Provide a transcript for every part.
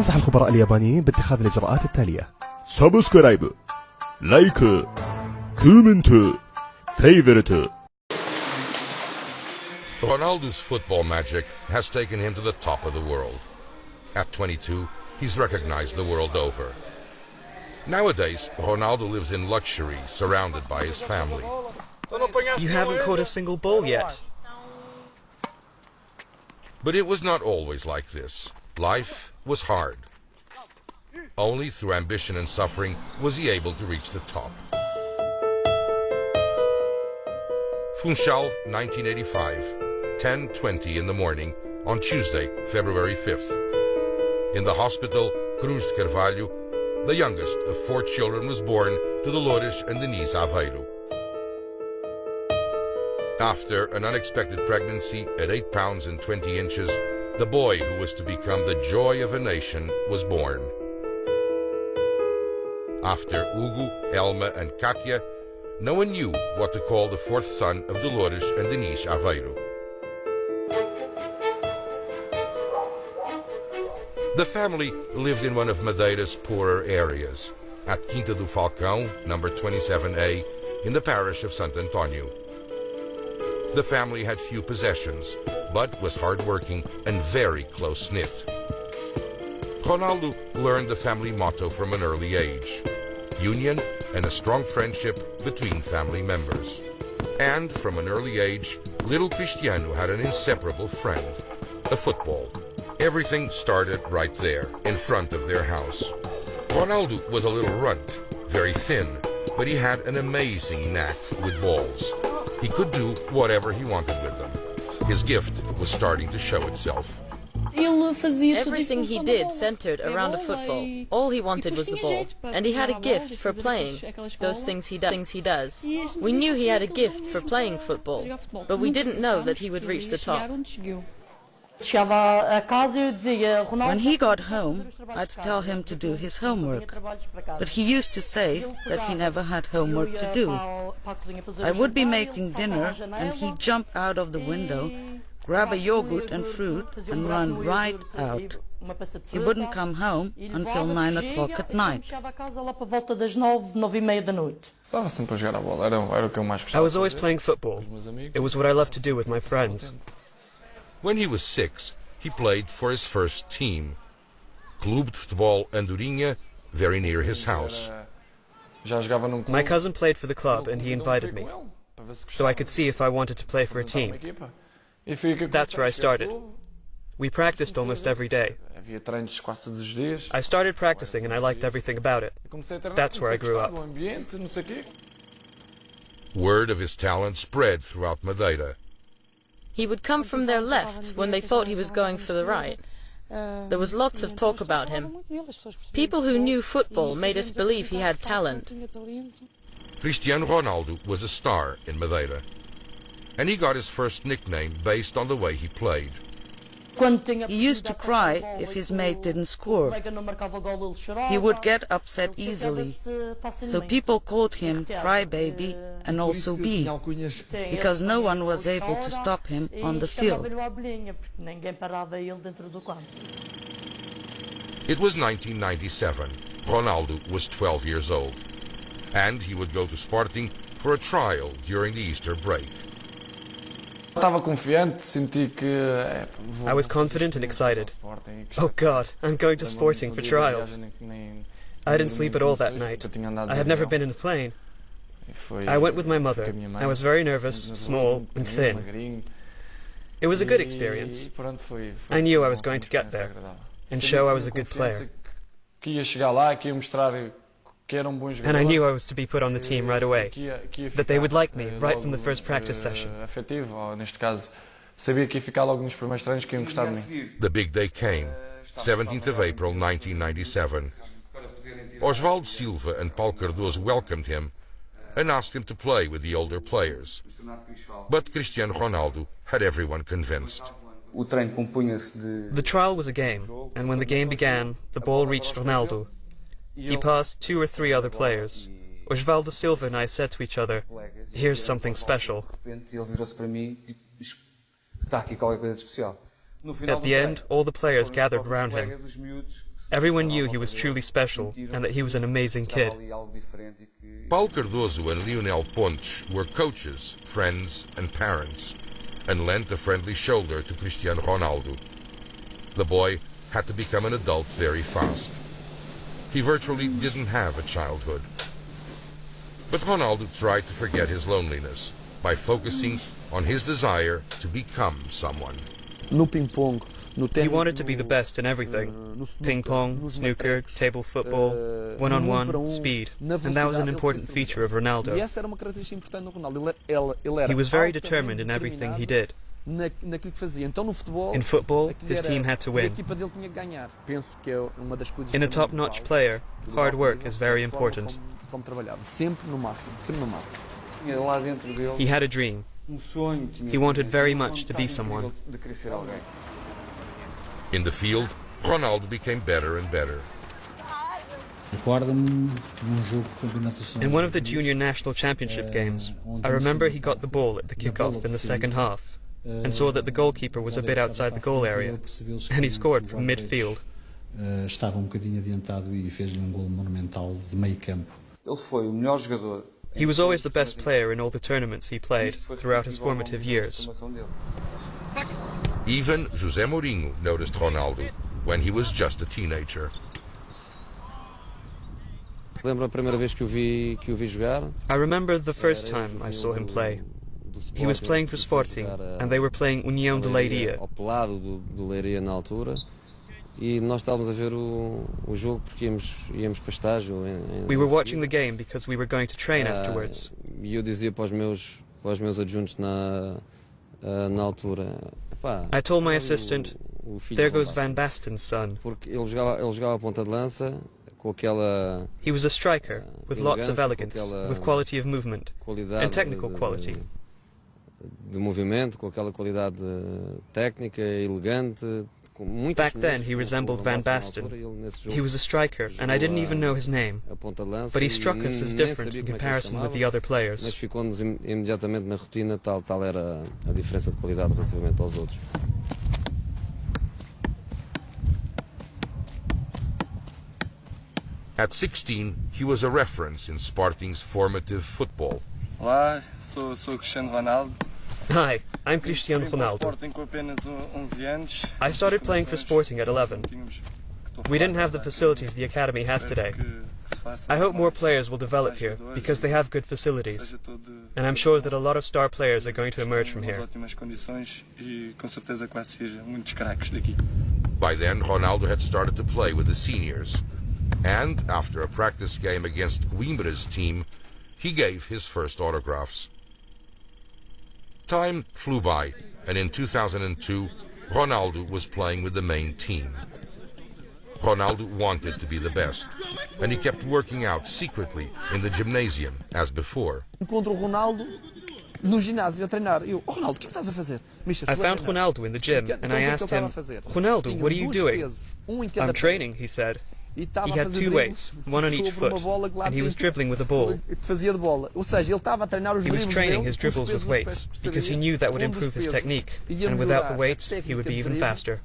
ينصح الخبراء اليابانيين باتخاذ الإجراءات التالية: سبسكرايب، لايك، كومنت، فيفورت. Ronaldo's football magic has taken him to the top of the world. At 22, he's recognized the world over. Nowadays, Ronaldo lives in luxury, surrounded by his family. You haven't caught a single ball yet. But it was not always like this. Life was hard. Only through ambition and suffering was he able to reach the top. Funchal, 1985, 10:20 in the morning on Tuesday, February 5th. In the hospital, Cruz de Carvalho, the youngest of 4 children, was born to Dolores and Denise Aveiro. After an unexpected pregnancy at 8 pounds and 20 inches, the boy who was to become the joy of a nation was born. After Hugo, Elma and Katia, no one knew what to call the 4th son of Dolores and Denise Aveiro. The family lived in one of Madeira's poorer areas, at Quinta do Falcão, number 27A, in the parish of Sant Antonio. The family had few possessions, but was hard-working and very close-knit. Ronaldo learned the family motto from an early age: union and a strong friendship between family members. And from an early age, little Cristiano had an inseparable friend, a football. Everything started right there, in front of their house. Ronaldo was a little runt, very thin, but he had an amazing knack with balls. He could do whatever he wanted with them. His gift was starting to show itself. Everything he did centered around a football. All he wanted was the ball. And he had a gift for playing those things he does. We knew he had a gift for playing football, but we didn't know that he would reach the top. When he got home, I'd tell him to do his homework, but he used to say that he never had homework to do. I would be making dinner and he'd jump out of the window, grab a yogurt and fruit and run right out. He wouldn't come home until 9 o'clock at night. I was always playing football. It was what I loved to do with my friends. When he was 6, he played for his first team, Clube de Futebol Andorinha, very near his house. My cousin played for the club and he invited me, so I could see if I wanted to play for a team. That's where I started. We practiced almost every day. I started practicing and I liked everything about it. That's where I grew up. Word of his talent spread throughout Madeira. He would come from their left when they thought he was going for the right. There was lots of talk about him. People who knew football made us believe he had talent. Cristiano Ronaldo was a star in Madeira, and he got his first nickname based on the way he played. He used to cry if his mate didn't score. He would get upset easily, so people called him Crybaby and also Bee, because no one was able to stop him on the field. It was 1997. Ronaldo was 12 years old, and he would go to Sporting for a trial during the Easter break. I was confident and excited. Oh God, I'm going to Sporting for trials. I didn't sleep at all that night. I had never been in a plane. I went with my mother. I was very nervous, small and thin. It was a good experience. I knew I was going to get there and show I was a good player. And I knew I was to be put on the team right away, that they would like me right from the first practice session. The big day came, 17th of April 1997. Osvaldo Silva and Paulo Cardoso welcomed him and asked him to play with the older players. But Cristiano Ronaldo had everyone convinced. The trial was a game, and when the game began, the ball reached Ronaldo. He passed 2 or 3 other players. Osvaldo Silva and I said to each other, "Here's something special." At the end, all the players gathered round him. Everyone knew he was truly special and that he was an amazing kid. Paulo Cardoso and Lionel Pontes were coaches, friends and parents, and lent a friendly shoulder to Cristiano Ronaldo. The boy had to become an adult very fast. He virtually didn't have a childhood. But Ronaldo tried to forget his loneliness by focusing on his desire to become someone. He wanted to be the best in everything. Ping pong, snooker, table football, one-on-one, speed. And that was an important feature of Ronaldo. He was very determined in everything he did. In football, his team had to win. In a top-notch player, hard work is very important. He had a dream. He wanted very much to be someone. In the field, Ronaldo became better and better. In one of the junior national championship games, I remember he got the ball at the kickoff in the second half and saw that the goalkeeper was a bit outside the goal area, and he scored from midfield. He was always the best player in all the tournaments he played throughout his formative years. Even José Mourinho noticed Ronaldo when he was just a teenager. I remember the first time I saw him play. He was playing for Sporting, and they were playing União de Leiria. We were watching the game because we were going to train afterwards. I told my assistant, "There goes Van Basten's son." He was a striker, with lots of elegance, with quality of movement, and technical quality. Back then he resembled Van Basten. He was a striker, and I didn't even know his name, but he struck us as different in comparison with the other players. At 16, he was a reference in Sporting's formative football. Olá, sou Cristiano Ronaldo. Hi, I'm Cristiano Ronaldo. I started playing for Sporting at 11. We didn't have the facilities the academy has today. I hope more players will develop here because they have good facilities, and I'm sure that a lot of star players are going to emerge from here. By then, Ronaldo had started to play with the seniors, and after a practice game against Coimbra's team, he gave his first autographs. Time flew by, and in 2002, Ronaldo was playing with the main team. Ronaldo wanted to be the best, and he kept working out secretly in the gymnasium as before. I found Ronaldo in the gym, and I asked him, "Ronaldo, what are you doing?" "I'm training," he said. He had two weights, one on each foot, and he was dribbling with the ball. He was training his dribbles with weights, because he knew that would improve his technique, and without the weights, he would be even faster.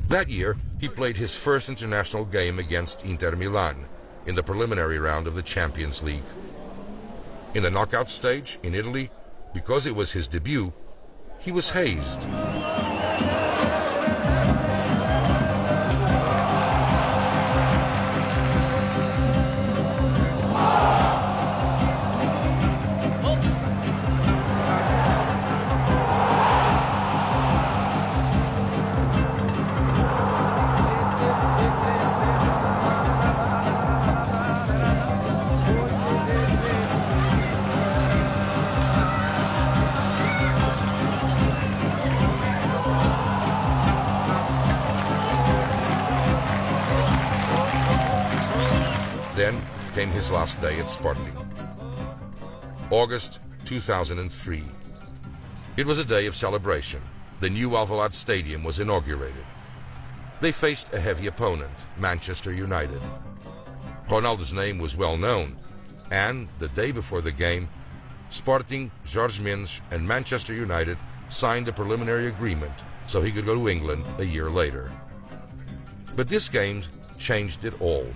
That year, he played his first international game against Inter Milan in the preliminary round of the Champions League. In the knockout stage in Italy, because it was his debut, he was hazed. Then came his last day at Sporting. August 2003. It was a day of celebration. The new Alvalade Stadium was inaugurated. They faced a heavy opponent, Manchester United. Ronaldo's name was well known, And the day before the game, Sporting, Jorge Mendes and Manchester United signed a preliminary agreement so he could go to England a year later. But this game changed it all.